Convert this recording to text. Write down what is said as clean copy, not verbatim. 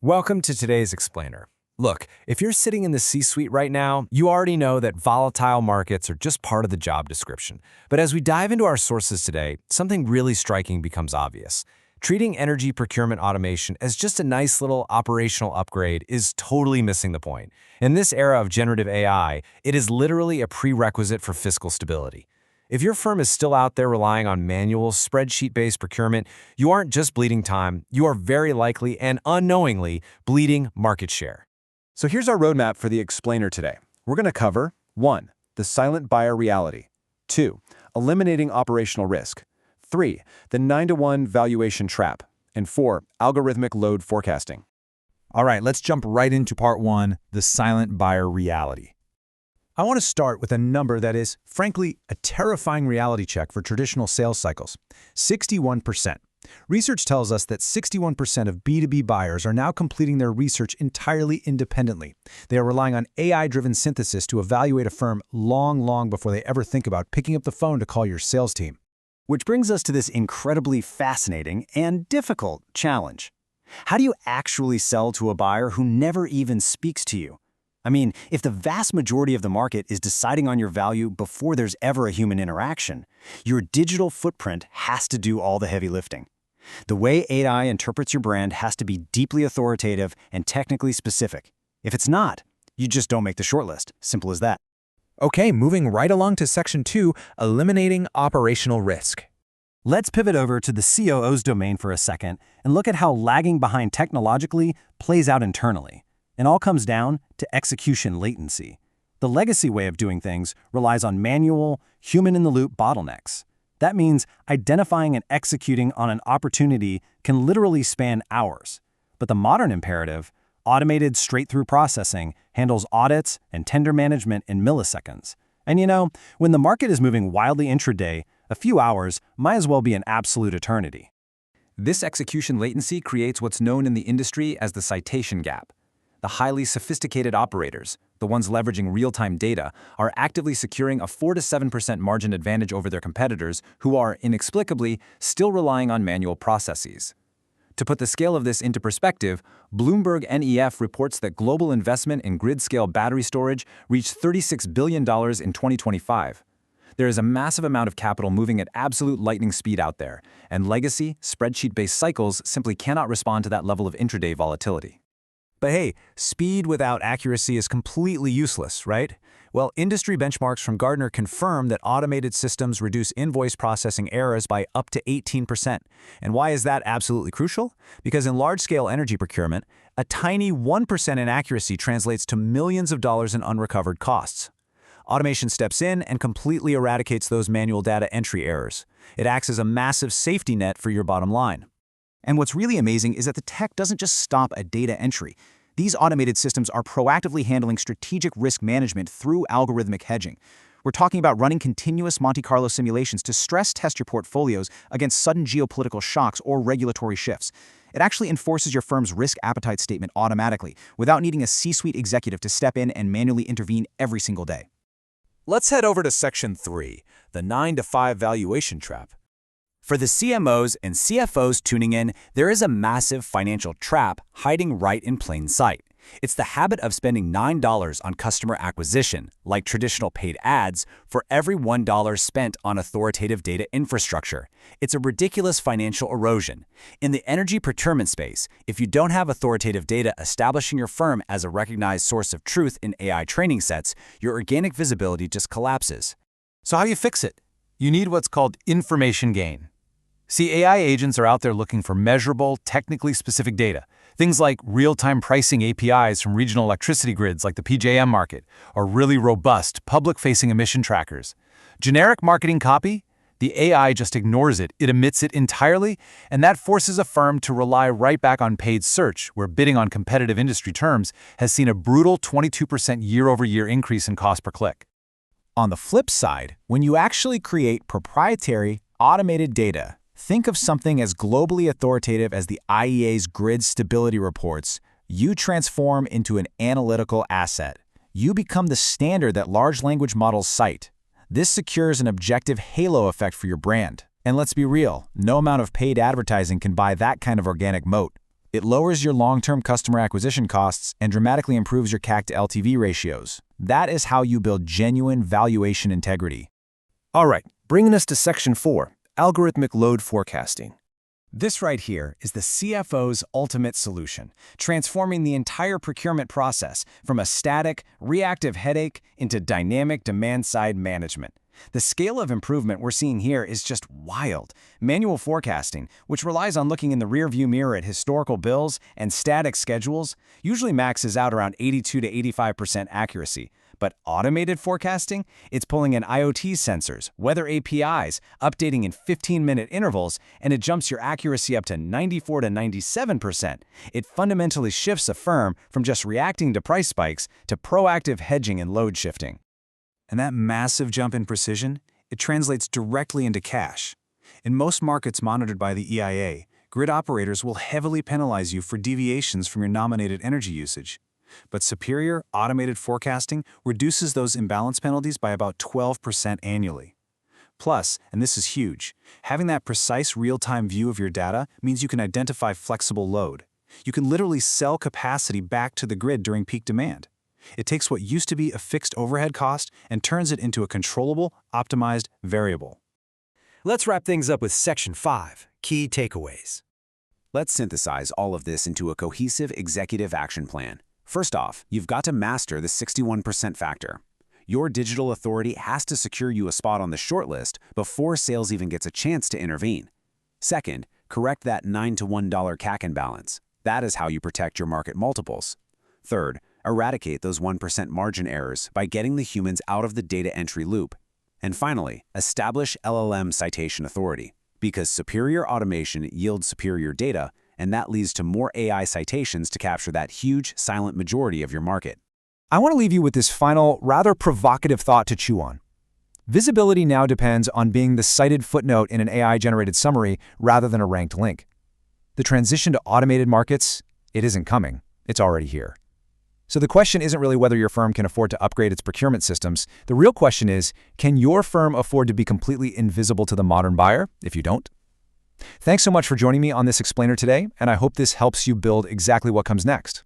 Welcome to today's Explainer. Look, if you're sitting in the C-suite right now, you already know that volatile markets are just part of the job description. But as we dive into our sources today, something really striking becomes obvious. Treating energy procurement automation as just a nice little operational upgrade is totally missing the point. In this era of generative AI, it is literally a prerequisite for fiscal stability. If your firm is still out there relying on manual, spreadsheet-based procurement, you aren't just bleeding time, you are very likely and unknowingly bleeding market share. So here's our roadmap for the Explainer today. We're going to cover 1. The silent buyer reality. 2. Eliminating operational risk. 3. The 9-to-1 valuation trap. And 4. Algorithmic load forecasting. All right, let's jump right into part 1, the silent buyer reality. I want to start with a number that is, frankly, a terrifying reality check for traditional sales cycles: 61%. Research tells us that 61% of B2B buyers are now completing their research entirely independently. They are relying on AI-driven synthesis to evaluate a firm long before they ever think about picking up the phone to call your sales team. Which brings us to this incredibly fascinating and difficult challenge. How do you actually sell to a buyer who never even speaks to you? I mean, if the vast majority of the market is deciding on your value before there's ever a human interaction, your digital footprint has to do all the heavy lifting. The way AI interprets your brand has to be deeply authoritative and technically specific. If it's not, you just don't make the shortlist. Simple as that. Okay, moving right along to Section 2, eliminating operational risk. Let's pivot over to the COO's domain for a second and look at how lagging behind technologically plays out internally. It all comes down to execution latency. The legacy way of doing things relies on manual, human-in-the-loop bottlenecks. That means identifying and executing on an opportunity can literally span hours. But the modern imperative, automated straight-through processing, handles audits and tender management in milliseconds. And you know, when the market is moving wildly intraday, a few hours might as well be an absolute eternity. This execution latency creates what's known in the industry as the citation gap. The highly sophisticated operators, the ones leveraging real-time data, are actively securing a 4 to 7% margin advantage over their competitors who are, inexplicably, still relying on manual processes. To put the scale of this into perspective, Bloomberg NEF reports that global investment in grid-scale battery storage reached $36 billion in 2025. There is a massive amount of capital moving at absolute lightning speed out there, and legacy, spreadsheet-based cycles simply cannot respond to that level of intraday volatility. But hey, speed without accuracy is completely useless, right? Well, industry benchmarks from Gartner confirm that automated systems reduce invoice processing errors by up to 18%. And why is that absolutely crucial? Because in large-scale energy procurement, a tiny 1% inaccuracy translates to millions of dollars in unrecovered costs. Automation steps in and completely eradicates those manual data entry errors. It acts as a massive safety net for your bottom line. And what's really amazing is that the tech doesn't just stop at data entry. These automated systems are proactively handling strategic risk management through algorithmic hedging. We're talking about running continuous Monte Carlo simulations to stress test your portfolios against sudden geopolitical shocks or regulatory shifts. It actually enforces your firm's risk appetite statement automatically, without needing a C-suite executive to step in and manually intervene every single day. Let's head over to Section 3, the 9-to-5 valuation trap. For the CMOs and CFOs tuning in, there is a massive financial trap hiding right in plain sight. It's the habit of spending $9 on customer acquisition, like traditional paid ads, for every $1 spent on authoritative data infrastructure. It's a ridiculous financial erosion. In the energy procurement space, if you don't have authoritative data establishing your firm as a recognized source of truth in AI training sets, your organic visibility just collapses. So how do you fix it? You need what's called information gain. See, AI agents are out there looking for measurable, technically specific data. Things like real-time pricing APIs from regional electricity grids like the PJM market, or really robust, public-facing emission trackers. Generic marketing copy? The AI just ignores it, it omits it entirely, and that forces a firm to rely right back on paid search, where bidding on competitive industry terms has seen a brutal 22% year-over-year increase in cost per click. On the flip side, when you actually create proprietary, automated data, think of something as globally authoritative as the IEA's grid stability reports. You transform into an analytical asset. You become the standard that large language models cite. This secures an objective halo effect for your brand. And let's be real, no amount of paid advertising can buy that kind of organic moat. It lowers your long-term customer acquisition costs and dramatically improves your CAC to LTV ratios. That is how you build genuine valuation integrity. All right, bringing us to Section 4, algorithmic load forecasting. This right here is the CFO's ultimate solution, transforming the entire procurement process from a static, reactive headache into dynamic demand-side management. The scale of improvement we're seeing here is just wild. Manual forecasting, which relies on looking in the rearview mirror at historical bills and static schedules, usually maxes out around 82 to 85% accuracy. But automated forecasting, it's pulling in IoT sensors, weather APIs, updating in 15-minute intervals, and it jumps your accuracy up to 94 to 97%. It fundamentally shifts a firm from just reacting to price spikes to proactive hedging and load shifting. And that massive jump in precision, it translates directly into cash. In most markets monitored by the EIA, grid operators will heavily penalize you for deviations from your nominated energy usage. But superior automated forecasting reduces those imbalance penalties by about 12% annually. Plus, and this is huge, having that precise real-time view of your data means you can identify flexible load. You can literally sell capacity back to the grid during peak demand. It takes what used to be a fixed overhead cost and turns it into a controllable, optimized variable. Let's wrap things up with Section 5, key takeaways. Let's synthesize all of this into a cohesive executive action plan. First off, you've got to master the 61% factor. Your digital authority has to secure you a spot on the shortlist before sales even gets a chance to intervene. Second, correct that $9 to $1 CAC imbalance. That is how you protect your market multiples. Third, eradicate those 1% margin errors by getting the humans out of the data entry loop. And finally, establish LLM citation authority, because superior automation yields superior data, and that leads to more AI citations to capture that huge, silent majority of your market. I want to leave you with this final, rather provocative thought to chew on. Visibility now depends on being the cited footnote in an AI-generated summary rather than a ranked link. The transition to automated markets, it isn't coming. It's already here. So the question isn't really whether your firm can afford to upgrade its procurement systems. The real question is, can your firm afford to be completely invisible to the modern buyer if you don't? Thanks so much for joining me on this explainer today, and I hope this helps you build exactly what comes next.